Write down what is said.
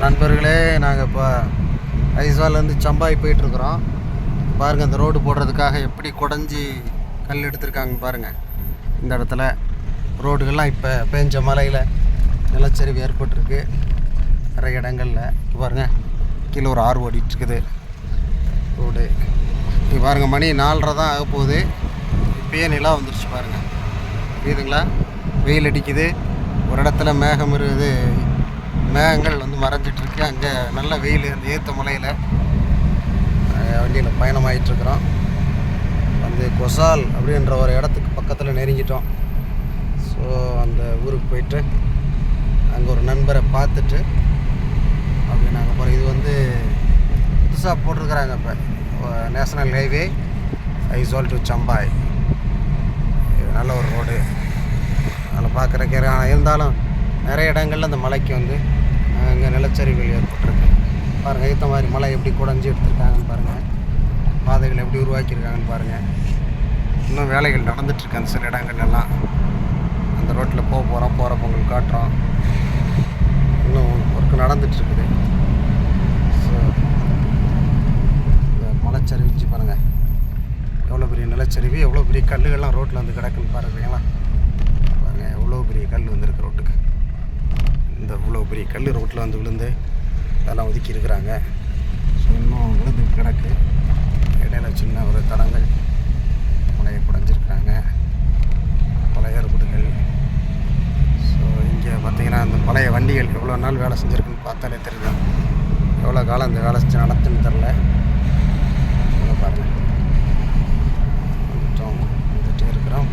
நண்பர்களே, நாங்கள் இப்போ ஐஸ்வால்லேருந்து சம்பாய் போயிட்டுருக்குறோம். பாருங்கள், இந்த ரோடு போடுறதுக்காக எப்படி குடஞ்சி கல் எடுத்திருக்காங்க பாருங்கள். இந்த இடத்துல ரோடுகள்லாம் இப்போ பேஞ்ச மலையில் நிலச்சரிவு ஏற்பட்டிருக்கு நிறைய இடங்களில். பாருங்கள், கீழே ஒரு ஆறு ஓடிட்டுருக்குது ரோடு. இது பாருங்கள், மணி 4:30 தான் ஆக போகுது. இப்போயே நிலா வந்துருச்சு பாருங்கள். புரியுதுங்களா? வெயில் அடிக்குது, ஒரு இடத்துல மேகம் இருக்குது, மேகங்கள் வந்து மறைஞ்சிட்ருக்கு. அங்கே நல்ல வெயில், அந்த ஏற்ற மலையில் வண்டியில் பயணமாகிட்டுருக்குறோம். வந்து கொசால் அப்படின்ற ஒரு இடத்துக்கு பக்கத்தில் நெருங்கிட்டோம். ஸோ அந்த ஊருக்கு போயிட்டு அங்கே ஒரு நண்பரை பார்த்துட்டு அப்படி நாங்கள் போகிறோம். இது வந்து புதுசாக போட்டிருக்கிறாங்க இப்போ, national highway Aizawl to Champhai. இது நல்ல ஒரு ரோடு, அதில் பார்க்குறக்கு. இருந்தாலும் நிறைய இடங்களில் அந்த மலைக்கு வந்து அங்கே நிலச்சரிவுகள் ஏற்பட்டிருக்கு. பாருங்கள், ஏற்ற மாதிரி மலை எப்படி குடஞ்சி எடுத்துருக்காங்கன்னு பாருங்கள், பாதைகள் எப்படி உருவாக்கியிருக்காங்கன்னு பாருங்கள். இன்னும் வேலைகள் நடந்துகிட்ருக்கு அந்த சில இடங்கள்லாம். அந்த ரோட்டில் போகிறப்ப உங்களுக்கு காட்டுறோம். இன்னும் ஒர்க்கு நடந்துகிட்ருக்குது. ஸோ இந்த மலைச்சரிவிச்சு பாருங்கள், எவ்வளோ பெரிய நிலச்சரிவு, எவ்வளோ பெரிய கல்லுகள்லாம் ரோட்டில் வந்து கிடக்குன்னு பாருங்களா. பாருங்கள், எவ்வளோ பெரிய கல் வந்துருக்கு ரோட்டுக்கு. இந்த இவ்வளோ பெரிய கல் ரோட்டில் வந்து விழுந்து அதெல்லாம் ஒதுக்கி இருக்கிறாங்க. ஸோ இன்னும் விழுந்து கிடக்கு. இடையில சின்ன ஒரு தடங்கள் மலையை குடைஞ்சிருக்கிறாங்க, பழைய ஏற்படுகள். ஸோ இங்கே பார்த்தீங்கன்னா அந்த பழைய வண்டிகள் எவ்வளோ நாள் வேலை செஞ்சுருக்குன்னு பார்த்தாலே தெரியும். எவ்வளோ காலம் அந்த வேலை செஞ்சு நடத்துன்னு தெரில. பாருங்கள், வந்துட்டே இருக்கிறோம்.